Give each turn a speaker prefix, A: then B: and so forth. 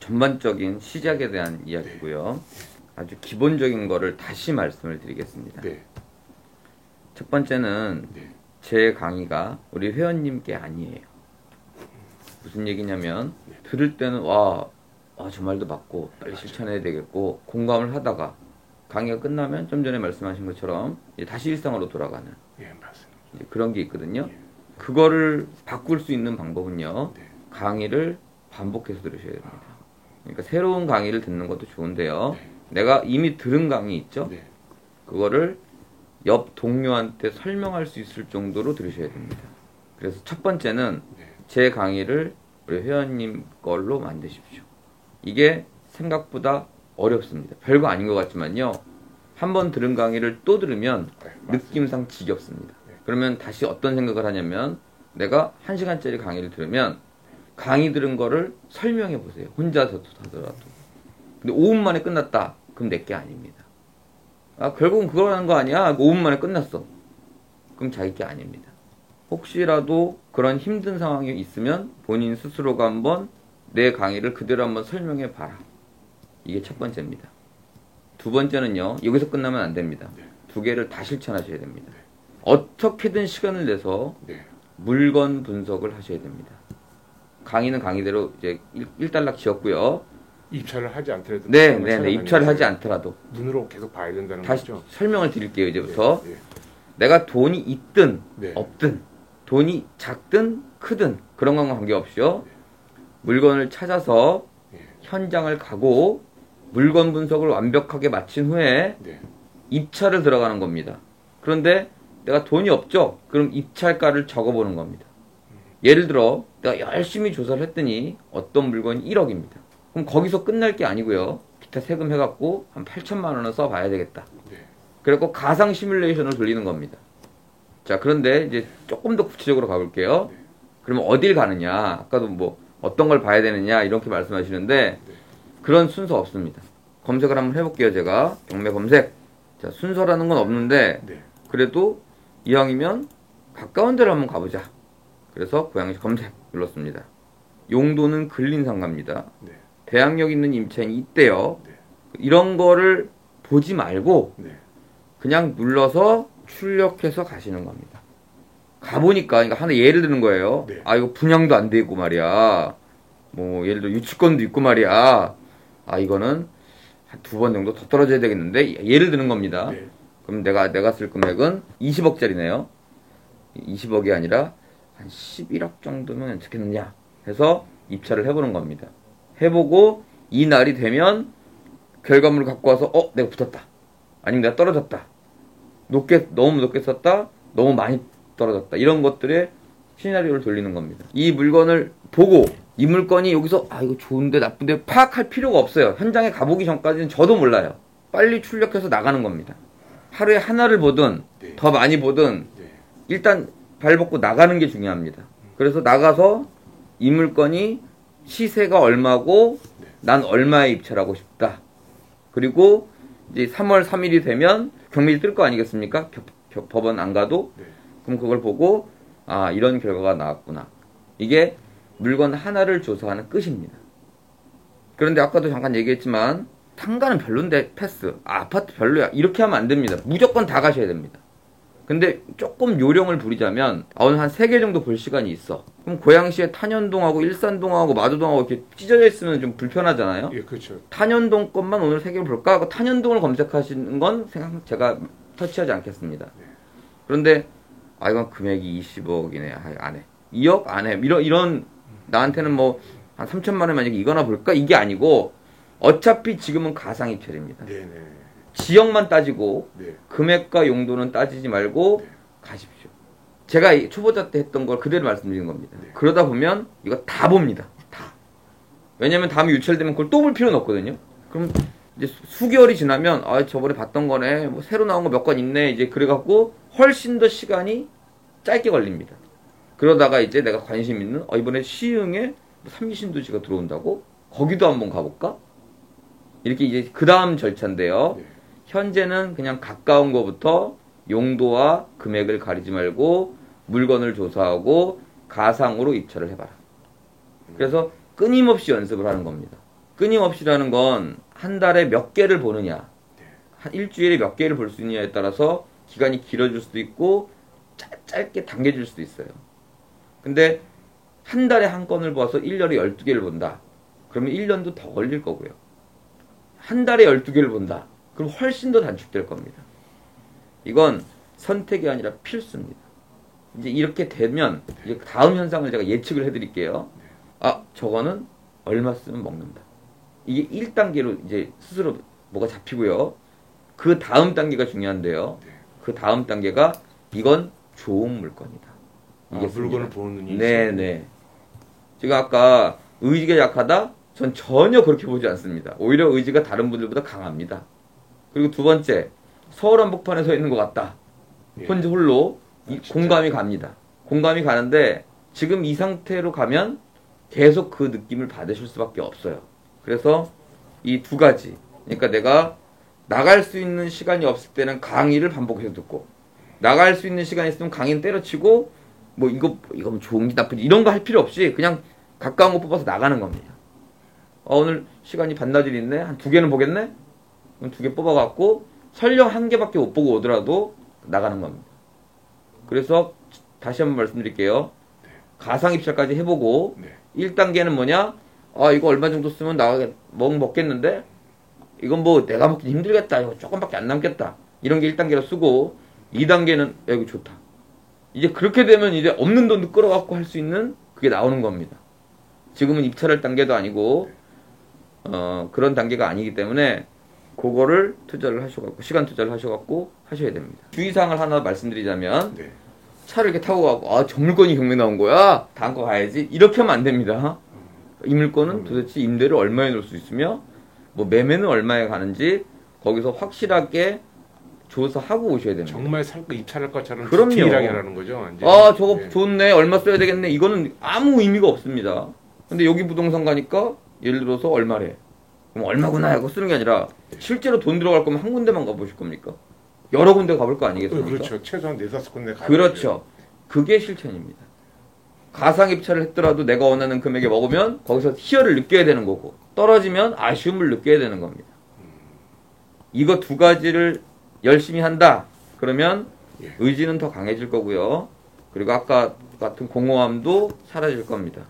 A: 전반적인 시작에 대한 이야기고요. 아주 기본적인 거를 다시 말씀을 드리겠습니다. 첫 번째는 제 강의가 우리 회원님께 아니에요. 무슨 얘기냐면 들을 때는 저 말도 맞고 빨리 실천해야 되겠고 공감을 하다가 강의가 끝나면 좀 전에 말씀하신 것처럼 이제 다시 일상으로 돌아가는 이제 그런 게 있거든요. 그거를 바꿀 수 있는 방법은요. 강의를 반복해서 들으셔야 됩니다. 그러니까 새로운 강의를 듣는 것도 좋은데요. 내가 이미 들은 강의 있죠? 그거를 옆 동료한테 설명할 수 있을 정도로 들으셔야 됩니다. 그래서 첫 번째는 제 강의를 우리 회원님 걸로 만드십시오. 이게 생각보다 어렵습니다. 별거 아닌 것 같지만요. 한번 들은 강의를 또 들으면 느낌상 지겹습니다. 그러면 다시 어떤 생각을 하냐면 내가 1시간짜리 강의를 들으면 강의 들은 거를 설명해 보세요. 혼자서 하더라도. 근데 5분 만에 끝났다. 그럼 내게 아닙니다. 결국은 그걸 하는 거 아니야? 5분 만에 끝났어. 그럼 자기 게 아닙니다. 혹시라도 그런 힘든 상황이 있으면 본인 스스로가 한번 내 강의를 그대로 한번 설명해 봐라. 이게 첫 번째입니다. 두 번째는요. 여기서 끝나면 안 됩니다. 두 개를 다 실천하셔야 됩니다. 어떻게든 시간을 내서 물건 분석을 하셔야 됩니다. 강의는 강의대로 이제 일단락 지었고요.
B: 입찰을 하지 않더라도
A: 네, 입찰을 하지 않더라도
B: 눈으로 계속 봐야 된다는
A: 다시
B: 거죠.
A: 설명을 드릴게요. 이제부터 내가 돈이 있든 없든 돈이 작든 크든 그런 것과 관계없이요. 물건을 찾아서 현장을 가고 물건 분석을 완벽하게 마친 후에 입찰을 들어가는 겁니다. 그런데 내가 돈이 없죠? 그럼 입찰가를 적어보는 겁니다. 예를 들어 내가 열심히 조사를 했더니 어떤 물건이 1억입니다. 그럼 거기서 끝날 게 아니고요. 기타 세금 해갖고 한 8천만 원을 써봐야 되겠다. 그래갖고 가상 시뮬레이션을 돌리는 겁니다. 자, 그런데 이제 조금 더 구체적으로 가볼게요. 그러면 어딜 가느냐? 아까도 뭐 어떤 걸 봐야 되느냐 이렇게 말씀하시는데 그런 순서 없습니다. 검색을 한번 해볼게요. 제가 경매 검색. 자, 순서라는 건 없는데 그래도 이왕이면 가까운 데로 한번 가보자. 그래서 고양시 검색 눌렀습니다. 용도는 근린상가입니다. 대항력 있는 임차인이 있대요. 이런 거를 보지 말고 그냥 눌러서 출력해서 가시는 겁니다. 가보니까 그러니까 하나 예를 드는 거예요. 이거 분양도 안 되고 말이야. 뭐 예를 들어 유치권도 있고 말이야. 이거는 한 2번 정도 더 떨어져야 되겠는데 예를 드는 겁니다. 그럼 내가 쓸 금액은 20억짜리네요. 20억이 아니라 한 11억 정도면 괜찮겠느냐 해서 입찰을 해보는 겁니다. 해보고 이 날이 되면 결과물을 갖고 와서 내가 붙었다. 아니면 내가 떨어졌다. 너무 높게 썼다. 너무 많이 떨어졌다. 이런 것들의 시나리오를 돌리는 겁니다. 이 물건을 보고 이 물건이 여기서 이거 좋은데 나쁜데 파악할 필요가 없어요. 현장에 가보기 전까지는 저도 몰라요. 빨리 출력해서 나가는 겁니다. 하루에 하나를 보든 더 많이 보든 일단 발벗고 나가는 게 중요합니다. 그래서 나가서 이 물건이 시세가 얼마고 난 얼마에 입찰하고 싶다. 그리고 이제 3월 3일이 되면 경매일 뜰 거 아니겠습니까? 법원 안 가도. 그럼 그걸 보고 이런 결과가 나왔구나. 이게 물건 하나를 조사하는 끝입니다. 그런데 아까도 잠깐 얘기했지만 상가는 별론데 패스. 아파트 별로야. 이렇게 하면 안 됩니다. 무조건 다 가셔야 됩니다. 근데 조금 요령을 부리자면 오늘 한 3개 정도 볼 시간이 있어. 그럼 고양시에 탄현동하고 일산동하고 마도동하고 이렇게 찢어져 있으면 좀 불편하잖아요.
B: 그렇죠.
A: 탄현동 것만 오늘 3개를 볼까 하고 탄현동을 검색하시는 건 제가 터치하지 않겠습니다. 그런데 이건 금액이 20억이네. 안 해. 2억? 안 해. 이런 나한테는 뭐 한 3천만 원 만약에 이거나 볼까? 이게 아니고 어차피 지금은 가상입찰입니다. 지역만 따지고 금액과 용도는 따지지 말고 가십시오. 제가 초보자 때 했던 걸 그대로 말씀드리는 겁니다. 그러다 보면 이거 다 봅니다. 다. 왜냐면 다음에 유찰되면 그걸 또 볼 필요는 없거든요. 그럼 이제 수개월이 지나면 저번에 봤던 거네. 뭐 새로 나온 거 몇 건 있네. 이제 그래갖고 훨씬 더 시간이 짧게 걸립니다. 그러다가 이제 내가 관심 있는 이번에 시흥에 삼기신도시가 들어온다고? 거기도 한번 가볼까? 이렇게 이제 그 다음 절차인데요. 현재는 그냥 가까운 거부터 용도와 금액을 가리지 말고 물건을 조사하고 가상으로 입찰을 해봐라. 그래서 끊임없이 연습을 하는 겁니다. 끊임없이라는 건 한 달에 몇 개를 보느냐, 한 일주일에 몇 개를 볼 수 있느냐에 따라서 기간이 길어질 수도 있고 짧게 당겨질 수도 있어요. 근데 한 달에 한 건을 봐서 1년에 12개를 본다. 그러면 1년도 더 걸릴 거고요. 한 달에 12개를 본다. 그럼 훨씬 더 단축될 겁니다. 이건 선택이 아니라 필수입니다. 이제 이렇게 되면 이제 다음 현상을 제가 예측을 해드릴게요. 아, 저거는 얼마 쓰면 먹는다. 이게 1단계로 이제 스스로 뭐가 잡히고요. 그 다음 단계가 중요한데요. 그 다음 단계가 이건 좋은 물건이다. 이게
B: 물건을 보는 눈이
A: 네네. 제가 아까 의지가 약하다? 전 전혀 그렇게 보지 않습니다. 오히려 의지가 다른 분들보다 강합니다. 그리고 두 번째, 서울 한복판에 서 있는 것 같다. 혼자 홀로 공감이 갑니다. 공감이 가는데 지금 이 상태로 가면 계속 그 느낌을 받으실 수밖에 없어요. 그래서 이 두 가지, 그러니까 내가 나갈 수 있는 시간이 없을 때는 강의를 반복해서 듣고, 나갈 수 있는 시간이 있으면 강의는 때려치고, 뭐 이거 뭐 좋은지 나쁜지 이런 거 할 필요 없이 그냥 가까운 거 뽑아서 나가는 겁니다. 오늘 시간이 반나절 있네? 한 2개는 보겠네? 그럼 2개 뽑아갖고 설령 1개밖에 못 보고 오더라도 나가는 겁니다. 그래서 다시 한번 말씀드릴게요. 가상입찰까지 해보고 1단계는 뭐냐? 아, 이거 얼마 정도 쓰면 먹겠는데? 이건 뭐 내가 먹기 힘들겠다. 이거 조금밖에 안 남겠다. 이런 게 1단계로 쓰고 2단계는 야, 이거 좋다. 이제 그렇게 되면 이제 없는 돈도 끌어갖고 할 수 있는 그게 나오는 겁니다. 지금은 입찰할 단계도 아니고 그런 단계가 아니기 때문에 그거를 투자를 하셔갖고 시간 투자를 하셔갖고 하셔야 됩니다. 주의사항을 하나 말씀드리자면 차를 이렇게 타고 가고 아, 저 물건이 경매 나온 거야? 다음 거 가야지. 이렇게 하면 안 됩니다. 이 물건은 도대체 임대를 얼마에 놓을 수 있으며 뭐 매매는 얼마에 가는지 거기서 확실하게 조사하고 오셔야 됩니다.
B: 정말 살 거 입찰할 것처럼
A: 그럼요.
B: 디테일하게 하라는 거죠. 이제.
A: 아, 저거 좋네. 얼마 써야 되겠네. 이거는 아무 의미가 없습니다. 근데 여기 부동산 가니까 예를 들어서 얼마래. 그럼 얼마구나 하고 쓰는 게 아니라 실제로 돈 들어갈 거면 한 군데만 가보실 겁니까? 여러 군데 가볼 거 아니겠습니까?
B: 그렇죠. 최소한 4-5군데 가야
A: 그렇죠. 그게 실천입니다. 가상 입찰을 했더라도 내가 원하는 금액에 먹으면 거기서 희열을 느껴야 되는 거고 떨어지면 아쉬움을 느껴야 되는 겁니다. 이거 두 가지를 열심히 한다. 그러면 의지는 더 강해질 거고요. 그리고 아까 같은 공허함도 사라질 겁니다.